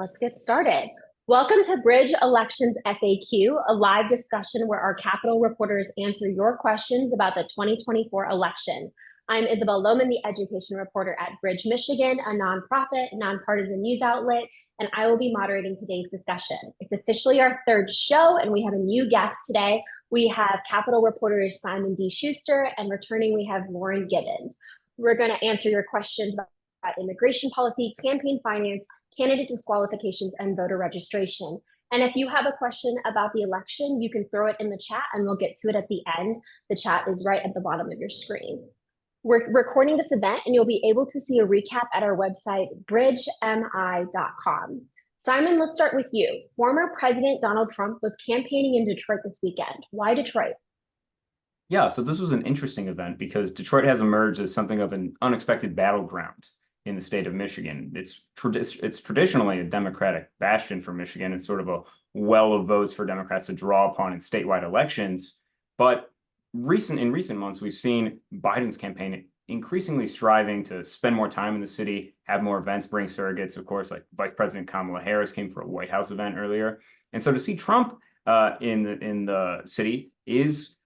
Let's get started. Welcome to Bridge Elections FAQ, a live discussion where our Capitol reporters answer your questions about the 2024 election. I'm Isabel Lohman, the education reporter at Bridge Michigan, a nonprofit, nonpartisan news outlet, and I will be moderating today's discussion. It's officially our third show, and we have a new guest today. We have Capitol reporters Simon D. Schuster, and returning we have Lauren Gibbons. We're going to answer your questions about immigration policy, campaign finance, candidate disqualifications, and voter registration. And if you have a question about the election, you can throw it in the chat and we'll get to it at the end. The chat is right at the bottom of your screen. We're recording this event and you'll be able to see a recap at our website, bridgemi.com. Simon, let's start with you. Former President Donald Trump was campaigning in Detroit this weekend. Why Detroit? Yeah, so this was an interesting event because Detroit has emerged as something of an unexpected battleground in the state of Michigan. It's traditionally a Democratic bastion for Michigan. It's sort of a well of votes for Democrats to draw upon in statewide elections. But in recent months, we've seen Biden's campaign increasingly striving to spend more time in the city, have more events, bring surrogates, of course, like Vice President Kamala Harris came for a White House event earlier. And so to see Trump in the city is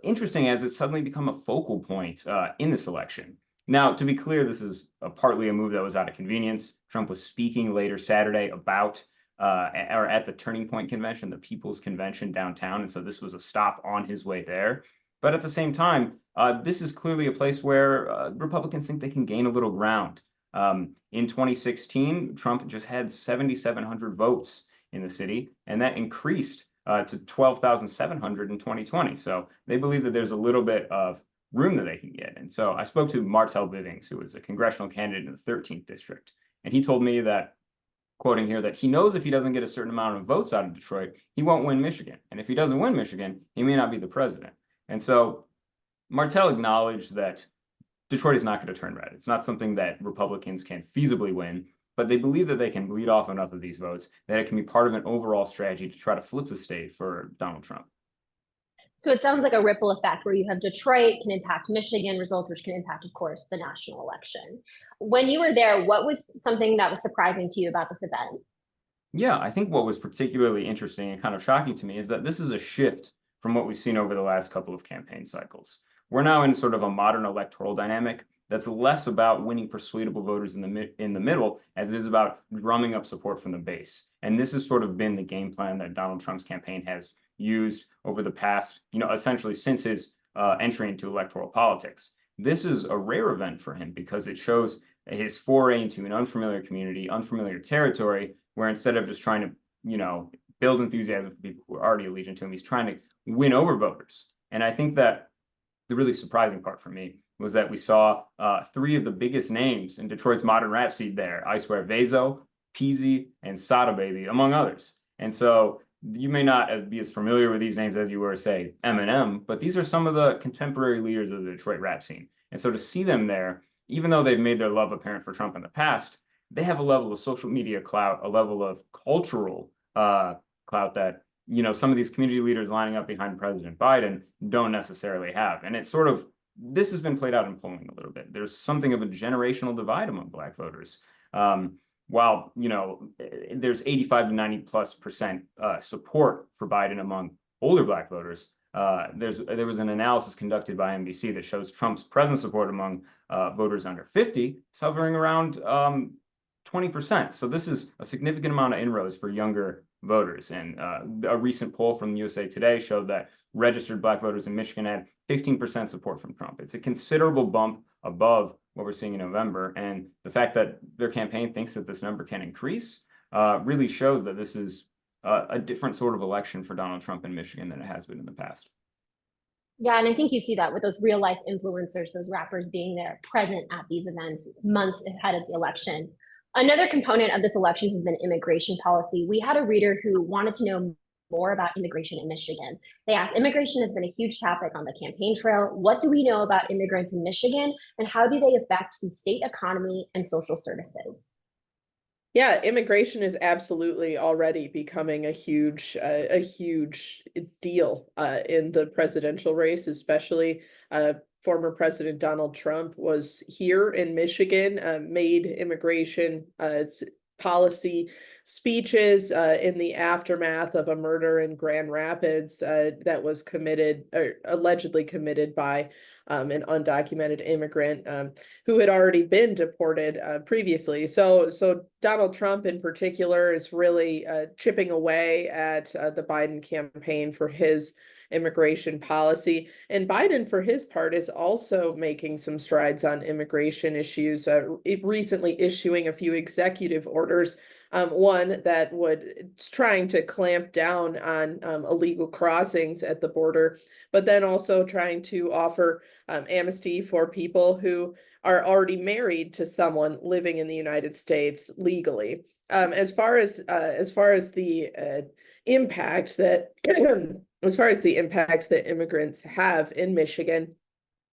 interesting, as it's suddenly become a focal point in this election. Now, to be clear, this is partly a move that was out of convenience. Trump was speaking later Saturday about or at the Turning Point Convention, the People's Convention downtown. And so this was a stop on his way there. But at the same time, this is clearly a place where Republicans think they can gain a little ground. In 2016, Trump just had 7,700 votes in the city, and that increased to 12,700 in 2020. So they believe that there's a little bit of room that they can get. And so I spoke to Martell Bivings, who is a congressional candidate in the 13th district. And he told me that, quoting here, that he knows if he doesn't get a certain amount of votes out of Detroit, he won't win Michigan. And if he doesn't win Michigan, he may not be the president. And so Martell acknowledged that Detroit is not going to turn red. It's not something that Republicans can feasibly win, but they believe that they can lead off enough of these votes that it can be part of an overall strategy to try to flip the state for Donald Trump. So it sounds like a ripple effect where you have Detroit can impact Michigan results, which can impact, of course, the national election. When you were there, what was something that was surprising to you about this event? Yeah, I think what was particularly interesting and kind of shocking to me is that this is a shift from what we've seen over the last couple of campaign cycles. We're now in sort of a modern electoral dynamic that's less about winning persuadable voters in the middle as it is about drumming up support from the base. And this has sort of been the game plan that Donald Trump's campaign has used over the past, essentially since his entry into electoral politics. This is a rare event for him because it shows his foray into an unfamiliar community, unfamiliar territory, where instead of just trying to, build enthusiasm for people who are already allegiant to him, he's trying to win over voters. And I think that the really surprising part for me was that we saw three of the biggest names in Detroit's modern rap scene there: I Swear Vezo, Peasy, and Sada Baby, among others. And so you may not be as familiar with these names as you were, say, Eminem, but these are some of the contemporary leaders of the Detroit rap scene. And so to see them there, even though they've made their love apparent for Trump in the past, they have a level of social media clout, a level of cultural clout that some of these community leaders lining up behind President Biden don't necessarily have. And it's sort of, this has been played out in polling a little bit. There's something of a generational divide among Black voters. While, there's 85 to 90+% support for Biden among older Black voters, there was an analysis conducted by NBC that shows Trump's present support among voters under 50 is hovering around 20%. So this is a significant amount of inroads for younger voters. And a recent poll from USA Today showed that registered Black voters in Michigan had 15% support from Trump. It's a considerable bump above what we're seeing in November. And the fact that their campaign thinks that this number can increase really shows that this is a different sort of election for Donald Trump in Michigan than it has been in the past. Yeah, and I think you see that with those real life influencers, those rappers being there present at these events months ahead of the election. Another component of this election has been immigration policy. We had a reader who wanted to know more about immigration in Michigan. They asked, immigration has been a huge topic on the campaign trail. What do we know about immigrants in Michigan, and how do they affect the state economy and social services? Yeah, immigration is absolutely already becoming a huge deal in the presidential race, especially former President Donald Trump was here in Michigan, made immigration policy speeches in the aftermath of a murder in Grand Rapids that was committed or allegedly committed by an undocumented immigrant who had already been deported previously. So Donald Trump in particular is really chipping away at the Biden campaign for his immigration policy. And Biden, for his part, is also making some strides on immigration issues, recently issuing a few executive orders. One that is trying to clamp down on illegal crossings at the border, but then also trying to offer amnesty for people who are already married to someone living in the United States legally. As far as the impact that as far as the impact that immigrants have in Michigan,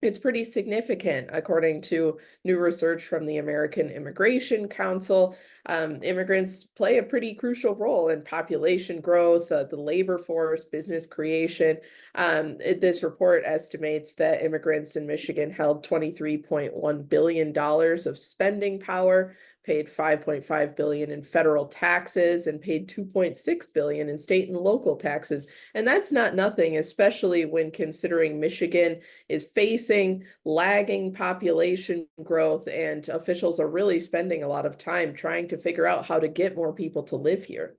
it's pretty significant, according to new research from the American Immigration Council. Immigrants play a pretty crucial role in population growth, the labor force, business creation. This report estimates that immigrants in Michigan held $23.1 billion of spending power, paid $5.5 billion in federal taxes, and paid $2.6 billion in state and local taxes. And that's not nothing, especially when considering Michigan is facing lagging population growth, and officials are really spending a lot of time trying to figure out how to get more people to live here.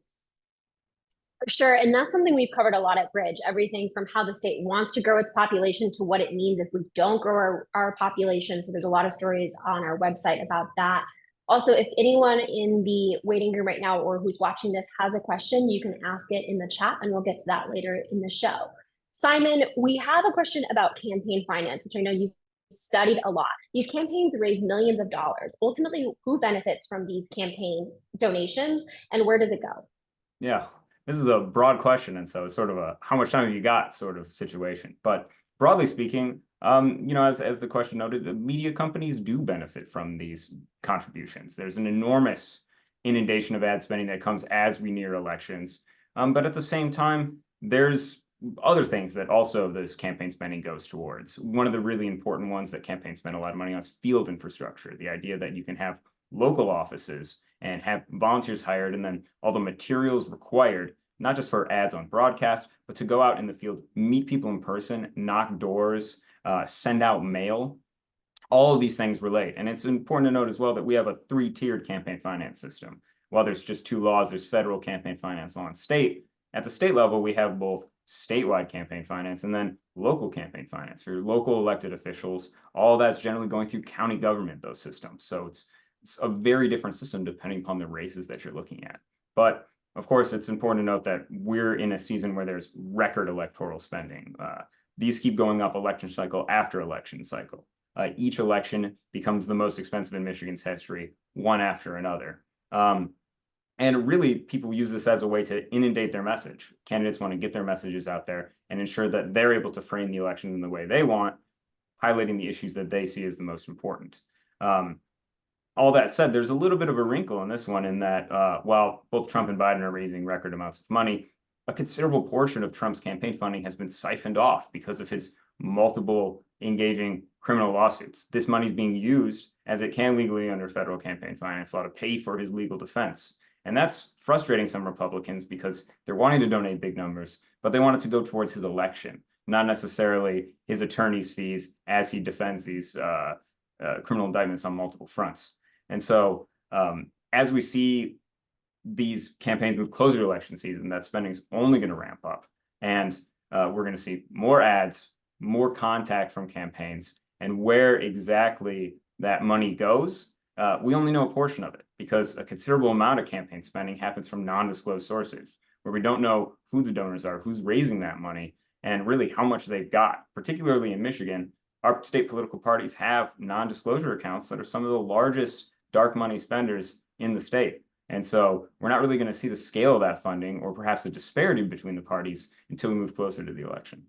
For sure. And that's something we've covered a lot at Bridge, everything from how the state wants to grow its population to what it means if we don't grow our population. So there's a lot of stories on our website about that. Also, if anyone in the waiting room right now or who's watching this has a question, you can ask it in the chat and we'll get to that later in the show. Simon, we have a question about campaign finance, which I know you've studied a lot. These campaigns raise millions of dollars. Ultimately, who benefits from these campaign donations and where does it go? Yeah, this is a broad question. And so it's sort of a how much time have you got sort of situation. But broadly speaking, as the question noted, media companies do benefit from these contributions. There's an enormous inundation of ad spending that comes as we near elections. But at the same time, there's other things that also this campaign spending goes towards. One of the really important ones that campaigns spend a lot of money on is field infrastructure, the idea that you can have local offices and have volunteers hired and then all the materials required, not just for ads on broadcast, but to go out in the field, meet people in person, knock doors, send out mail. All of these things relate. And it's important to note as well that we have a 3-tiered campaign finance system. While there's just 2 laws, there's federal campaign finance law and state. At the state level, we have both statewide campaign finance and then local campaign finance for local elected officials. All that's generally going through county government, those systems. So it's a very different system depending upon the races that you're looking at. But of course, it's important to note that we're in a season where there's record electoral spending. These keep going up election cycle after election cycle. Each election becomes the most expensive in Michigan's history, one after another. And really, people use this as a way to inundate their message. Candidates want to get their messages out there and ensure that they're able to frame the elections in the way they want, highlighting the issues that they see as the most important. All that said, there's a little bit of a wrinkle in this one in that while both Trump and Biden are raising record amounts of money, a considerable portion of Trump's campaign funding has been siphoned off because of his multiple engaging criminal lawsuits. This money is being used, as it can legally under federal campaign finance law, to pay for his legal defense. And that's frustrating some Republicans because they're wanting to donate big numbers, but they want it to go towards his election, not necessarily his attorney's fees as he defends these criminal indictments on multiple fronts. And so as we see these campaigns move closer to election season, that spending is only going to ramp up. And we're going to see more ads, more contact from campaigns, and where exactly that money goes, we only know a portion of it because a considerable amount of campaign spending happens from non-disclosed sources where we don't know who the donors are, who's raising that money, and really how much they've got. Particularly in Michigan, our state political parties have non-disclosure accounts that are some of the largest dark money spenders in the state. And so we're not really going to see the scale of that funding or perhaps a disparity between the parties until we move closer to the election.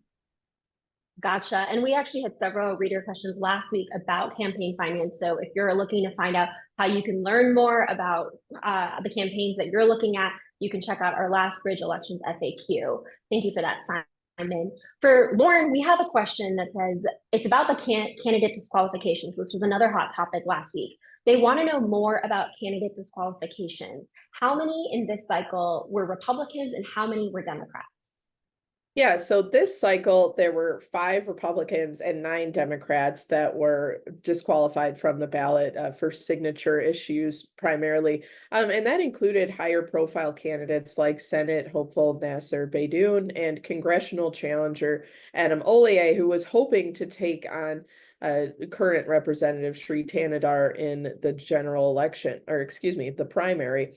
Gotcha. And we actually had several reader questions last week about campaign finance. So if you're looking to find out how you can learn more about the campaigns that you're looking at, you can check out our last Bridge Elections FAQ. Thank you for that, Simon. For Lauren, we have a question that says, it's about the candidate disqualifications, which was another hot topic last week. They want to know more about candidate disqualifications. How many in this cycle were Republicans and how many were Democrats? Yeah, so this cycle, there were 5 Republicans and 9 Democrats that were disqualified from the ballot for signature issues primarily. And that included higher profile candidates like Senate hopeful Nasser Beydoun and congressional challenger Adam Ollier, who was hoping to take on current Representative Shri Tanadar in the general election, or excuse me, the primary.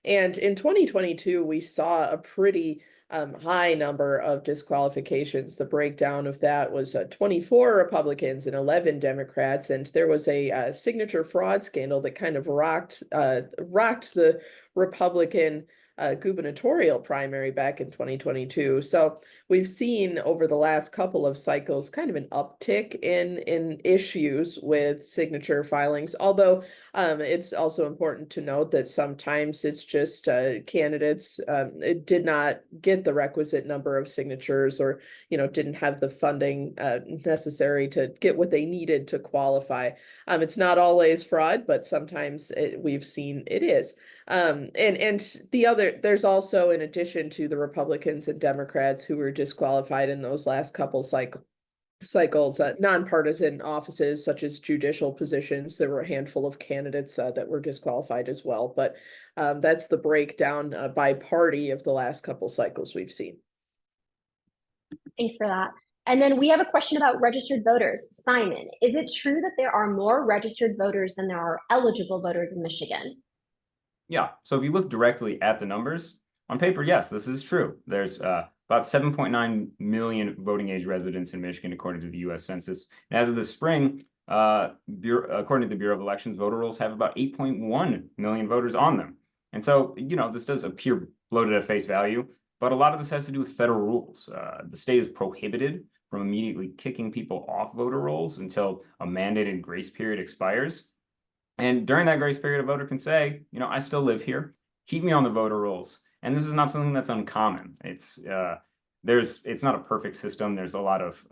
And in 2022, we saw a pretty high number of disqualifications. The breakdown of that was 24 Republicans and 11 Democrats, and there was a signature fraud scandal that kind of rocked the Republican gubernatorial primary back in 2022. So we've seen over the last couple of cycles kind of an uptick in issues with signature filings, although it's also important to note that sometimes it's just candidates did not get the requisite number of signatures, or didn't have the funding necessary to get what they needed to qualify. It's not always fraud, but sometimes we've seen it is. And there's also, in addition to the Republicans and Democrats who were disqualified in those last couple cycles, nonpartisan offices such as judicial positions. There were a handful of candidates that were disqualified as well, but that's the breakdown by party of the last couple cycles we've seen. Thanks for that. And then we have a question about registered voters. Simon, is it true that there are more registered voters than there are eligible voters in Michigan? Yeah, so if you look directly at the numbers, on paper, yes, this is true. There's about 7.9 million voting age residents in Michigan, according to the U.S. Census. And as of this spring, according to the Bureau of Elections, voter rolls have about 8.1 million voters on them. And so, this does appear bloated at face value, but a lot of this has to do with federal rules. The state is prohibited from immediately kicking people off voter rolls until a mandated grace period expires. And during that grace period, a voter can say, I still live here, keep me on the voter rolls. And this is not something that's uncommon. It's not a perfect system. There's a lot of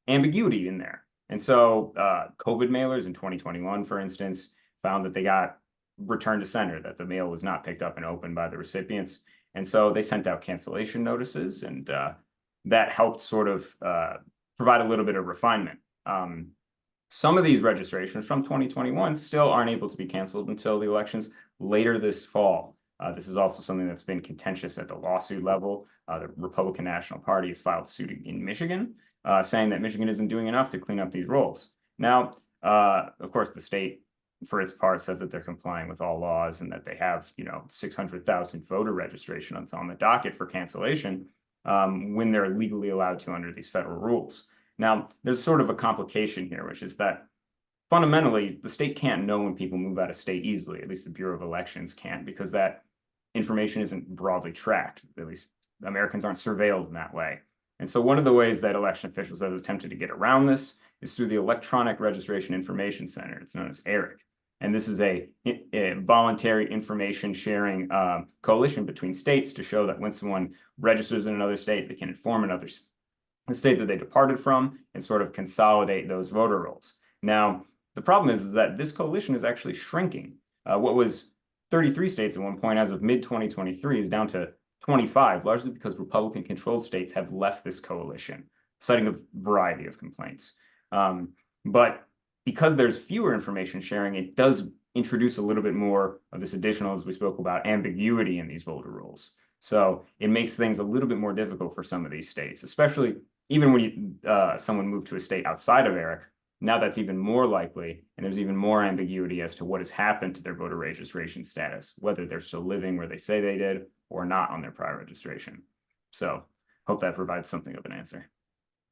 ambiguity in there. And so COVID mailers in 2021, for instance, found that they got returned to sender, that the mail was not picked up and opened by the recipients. And so they sent out cancellation notices, and that helped sort of provide a little bit of refinement. Some of these registrations from 2021 still aren't able to be canceled until the elections later this fall. This is also something that's been contentious at the lawsuit level. The Republican National Party has filed suit in Michigan, saying that Michigan isn't doing enough to clean up these rolls. Now, of course, the state, for its part, says that they're complying with all laws and that they have, 600,000 voter registrations on the docket for cancellation when they're legally allowed to under these federal rules. Now, there's sort of a complication here, which is that fundamentally, the state can't know when people move out of state easily. At least the Bureau of Elections can't, because that information isn't broadly tracked. At least Americans aren't surveilled in that way. And so one of the ways that election officials have attempted to get around this is through the Electronic Registration Information Center. It's known as ERIC. And this is a voluntary information sharing coalition between states to show that when someone registers in another state, they can inform the state that they departed from and sort of consolidate those voter rolls. Now, the problem is that this coalition is actually shrinking. What was 33 states at one point as of mid-2023 is down to 25, largely because Republican-controlled states have left this coalition, citing a variety of complaints. But because there's fewer information sharing, it does introduce a little bit more of this additional, as we spoke about, ambiguity in these voter rolls. So it makes things a little bit more difficult for some of these states, especially even when someone moved to a state outside of ERIC. Now that's even more likely, and there's even more ambiguity as to what has happened to their voter registration status, whether they're still living where they say they did or not on their prior registration. So hope that provides something of an answer.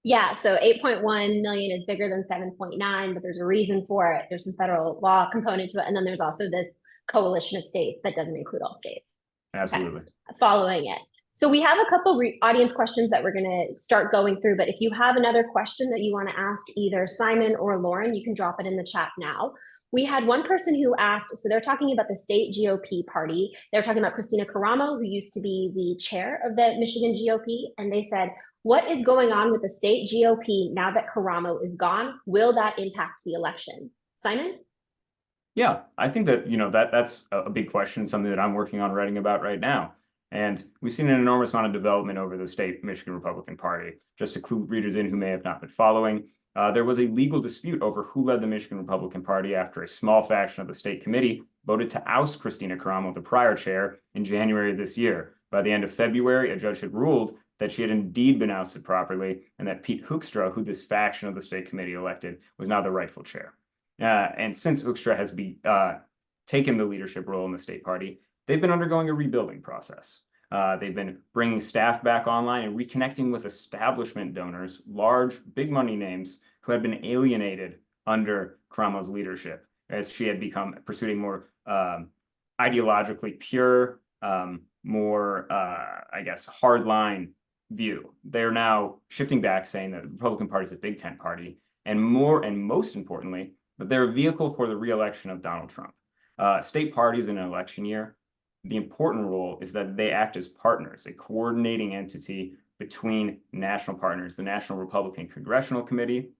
Yeah, so 8.1 million is bigger than 7.9, but there's a reason for it. There's some federal law component to it. And then there's also this coalition of states that doesn't include all states. Absolutely. Okay. Following it. So we have a couple audience questions that we're going to start going through, but if you have another question that you want to ask either Simon or Lauren, you can drop it in the chat now. We had one person who asked, so they're talking about the state GOP party. They're talking about Kristina Karamo, who used to be the chair of the Michigan GOP. And they said, what is going on with the state GOP now that Karamo is gone? Will that impact the election? Simon? Yeah, I think that, that's a big question, something that I'm working on writing about right now. And we've seen an enormous amount of development over the state Michigan Republican Party. Just to clue readers in who may have not been following, there was a legal dispute over who led the Michigan Republican Party after a small faction of the state committee voted to oust Kristina Karamo, the prior chair, in January of this year. By the end of February, a judge had ruled that she had indeed been ousted properly, and that Pete Hoekstra, who this faction of the state committee elected, was now the rightful chair. And since Hoekstra has taken the leadership role in the state party, they've been undergoing a rebuilding process. They've been bringing staff back online and reconnecting with establishment donors, large, big money names who had been alienated under Karamo's leadership, as she had become pursuing more ideologically pure, more, hardline view. They're now shifting back, saying that the Republican Party is a big tent party, and most importantly, that they're a vehicle for the re-election of Donald Trump. State parties in an election year, the important role is that they act as partners, a coordinating entity between national partners, the National Republican Congressional Committee,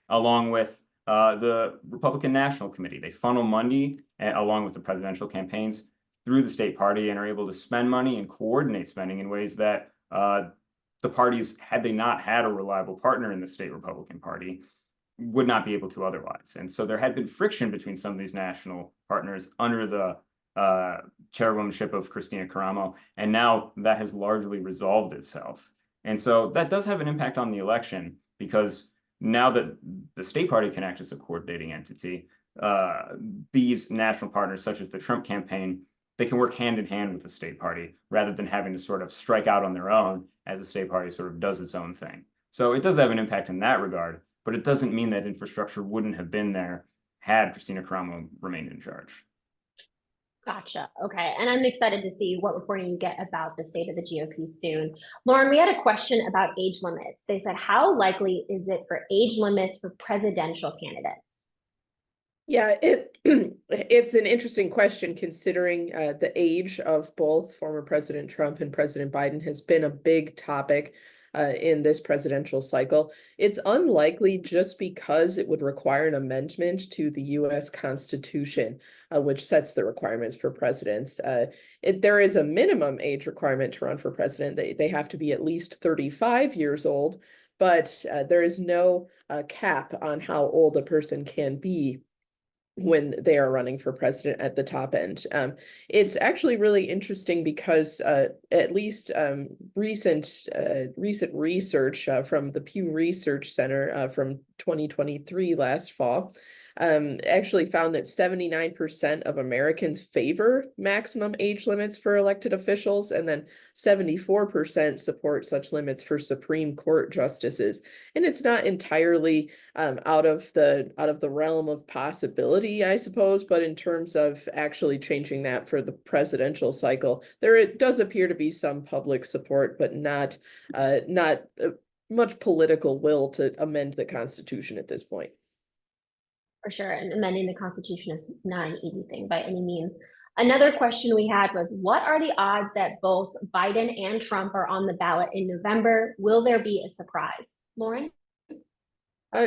along with the Republican National Committee. They funnel money along with the presidential campaigns through the state party and are able to spend money and coordinate spending in ways that the parties, had they not had a reliable partner in the state Republican Party, would not be able to otherwise. And so there had been friction between some of these national partners under the chairwomanship of Kristina Karamo, and now that has largely resolved itself. And so that does have an impact on the election, because now that the state party can act as a coordinating entity, these national partners, such as the Trump campaign, they can work hand in hand with the state party rather than having to sort of strike out on their own as the state party sort of does its own thing. So it does have an impact in that regard, but it doesn't mean that infrastructure wouldn't have been there had Kristina Karamo remained in charge. Gotcha. Okay. And I'm excited to see what reporting you get about the state of the GOP soon. Lauren, we had a question about age limits. They said, how likely is it for age limits for presidential candidates? Yeah, it's an interesting question, considering the age of both former President Trump and President Biden has been a big topic in this presidential cycle. It's unlikely, just because it would require an amendment to the US Constitution, which sets the requirements for presidents. There is a minimum age requirement to run for president. They have to be at least 35 years old, but there is no cap on how old a person can be when they are running for president at the top end. It's actually really interesting because at least recent research from the Pew Research Center from 2023, last fall, actually found that 79% of Americans favor maximum age limits for elected officials, and then 74% support such limits for Supreme Court justices. And it's not entirely out of the realm of possibility, I suppose, but in terms of actually changing that for the presidential cycle, it does appear to be some public support, but not much political will to amend the Constitution at this point. For sure. And amending the Constitution is not an easy thing by any means. Another question we had was, what are the odds that both Biden and Trump are on the ballot in November? Will there be a surprise? Lauren?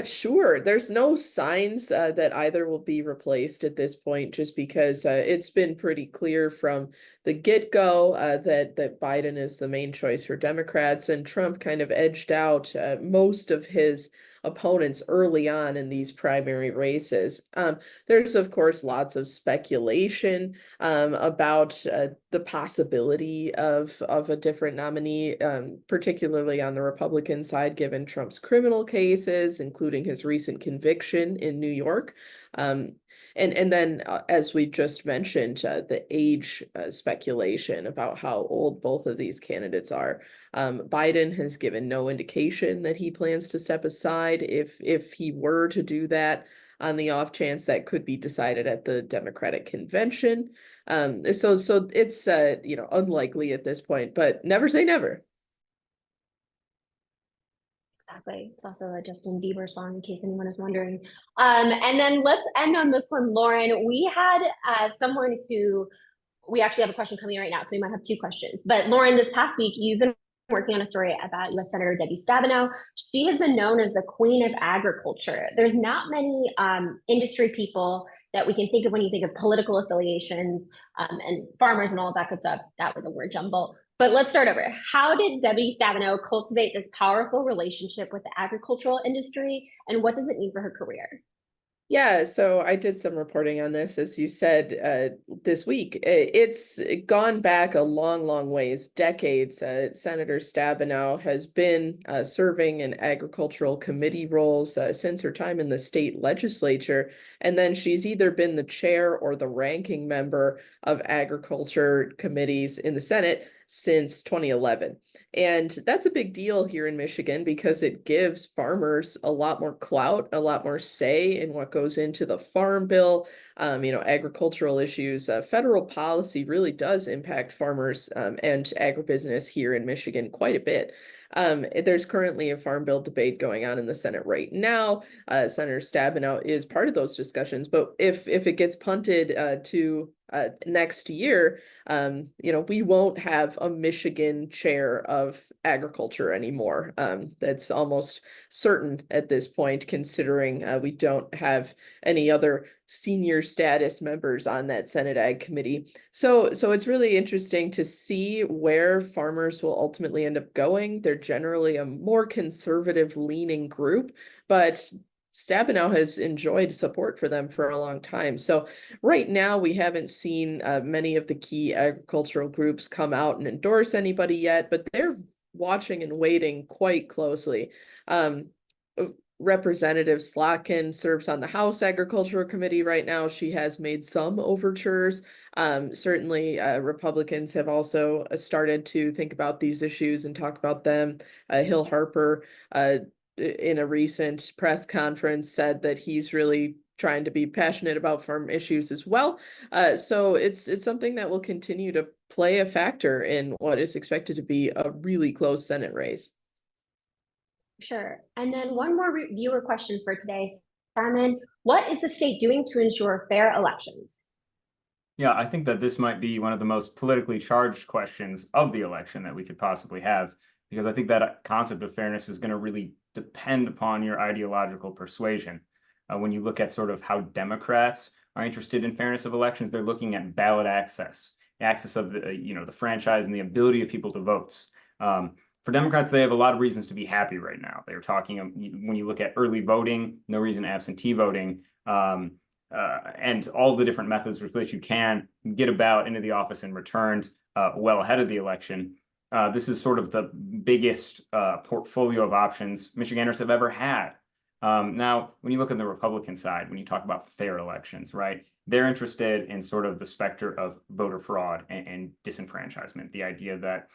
Sure. There's no signs that either will be replaced at this point, just because it's been pretty clear from the get-go that Biden is the main choice for Democrats, and Trump kind of edged out most of his opponents early on in these primary races. There's, of course, lots of speculation about the possibility of a different nominee, particularly on the Republican side, given Trump's criminal cases, including his recent conviction in New York. And then, as we just mentioned, the age speculation about how old both of these candidates are. Biden has given no indication that he plans to step aside. If he were to do that, on the off chance that could be decided at the Democratic convention. So it's unlikely at this point, but never say never. Exactly. It's also a Justin Bieber song, in case anyone is wondering. And then let's end on this one, Lauren. We had someone who, we actually have a question coming right now, so we might have two questions. But Lauren, this past week, you've been working on a story about U.S. Senator Debbie Stabenow. She has been known as the queen of agriculture. There's not many industry people that we can think of when you think of political affiliations and farmers and all of that good stuff. That was a word jumble. But let's start over. How did Debbie Stabenow cultivate this powerful relationship with the agricultural industry, and what does it mean for her career? Yeah, so I did some reporting on this, as you said, this week. It's gone back a long, long ways, decades. Senator Stabenow has been serving in agricultural committee roles since her time in the state legislature. And then she's either been the chair or the ranking member of agriculture committees in the Senate since 2011. And that's a big deal here in Michigan because it gives farmers a lot more clout, a lot more say in what goes into the farm bill. Agricultural issues, federal policy really does impact farmers and agribusiness here in Michigan quite a bit. There's currently a farm bill debate going on in the Senate right now. Senator Stabenow is part of those discussions, but if it gets punted to next year, we won't have a Michigan chair of agriculture anymore. That's almost certain at this point, considering we don't have any other senior status members on that Senate Ag Committee. So it's really interesting to see where farmers will ultimately end up going. They're generally a more conservative leaning group, but Stabenow has enjoyed support for them for a long time. So right now, we haven't seen many of the key agricultural groups come out and endorse anybody yet, but they're watching and waiting quite closely. Representative Slotkin serves on the House Agricultural Committee right now. She has made some overtures. Certainly, Republicans have also started to think about these issues and talk about them. Hill Harper, in a recent press conference, said that he's really trying to be passionate about farm issues as well. So it's something that will continue to play a factor in what is expected to be a really close Senate race. Sure. And then one more viewer question for today. Simon, what is the state doing to ensure fair elections? Yeah, I think that this might be one of the most politically charged questions of the election that we could possibly have, because I think that concept of fairness is going to really depend upon your ideological persuasion. When you look at sort of how Democrats are interested in fairness of elections, they're looking at ballot access of the franchise and the ability of people to vote. For Democrats, they have a lot of reasons to be happy right now. They're talking, when you look at early voting, no reason absentee voting, and all the different methods with which you can get a ballot into the office and returned well ahead of the election. This is sort of the biggest portfolio of options Michiganders have ever had. Now, when you look at the Republican side, when you talk about fair elections, right, they're interested in sort of the specter of voter fraud and disenfranchisement, the idea that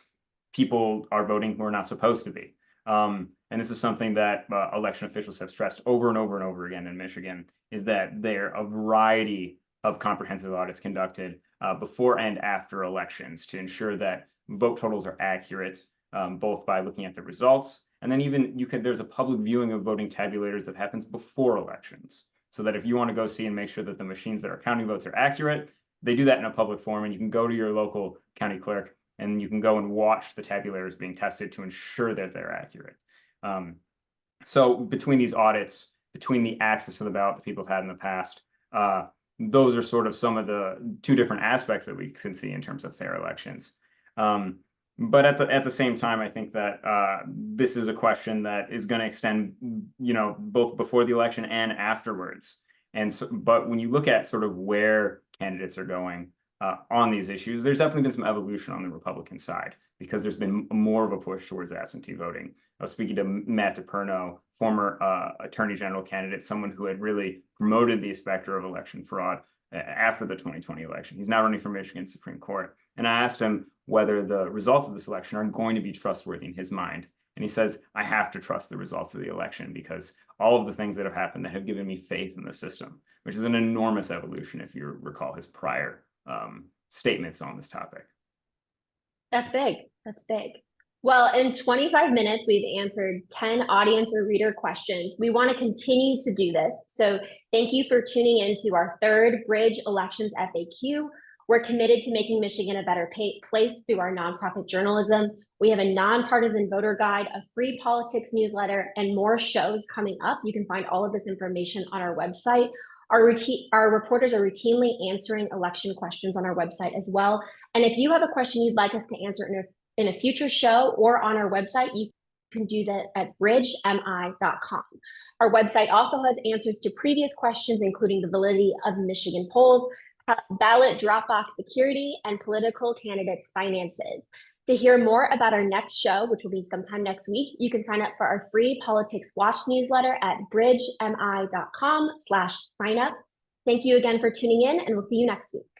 people are voting who are not supposed to be. And this is something that election officials have stressed over and over and over again in Michigan, is that there are a variety of comprehensive audits conducted before and after elections to ensure that vote totals are accurate, both by looking at the results, and then even there's a public viewing of voting tabulators that happens before elections, so that if you want to go see and make sure that the machines that are counting votes are accurate, they do that in a public forum, and you can go to your local county clerk and you can go and watch the tabulators being tested to ensure that they're accurate. So between these audits, between the access to the ballot that people have had in the past, those are sort of some of the two different aspects that we can see in terms of fair elections. But at the same time, I think that this is a question that is going to extend, both before the election and afterwards. And so, but when you look at sort of where candidates are going on these issues, there's definitely been some evolution on the Republican side, because there's been more of a push towards absentee voting. I was speaking to Matt DePerno, former Attorney General candidate, someone who had really promoted the specter of election fraud after the 2020 election. He's now running for Michigan Supreme Court. And I asked him whether the results of this election are going to be trustworthy in his mind. And he says, I have to trust the results of the election because all of the things that have happened that have given me faith in the system, which is an enormous evolution if you recall his prior statements on this topic. That's big. That's big. Well, in 25 minutes, we've answered 10 audience or reader questions. We want to continue to do this. So thank you for tuning into our third Bridge Elections FAQ. We're committed to making Michigan a better place through our nonprofit journalism. We have a nonpartisan voter guide, a free politics newsletter, and more shows coming up. You can find all of this information on our website. Our reporters are routinely answering election questions on our website as well. And if you have a question you'd like us to answer in a future show or on our website, you can do that at bridgemi.com. Our website also has answers to previous questions, including the validity of Michigan polls, ballot drop box security, and political candidates' finances. To hear more about our next show, which will be sometime next week, you can sign up for our free Politics Watch newsletter at bridgemi.com/signup. Thank you again for tuning in, and we'll see you next week.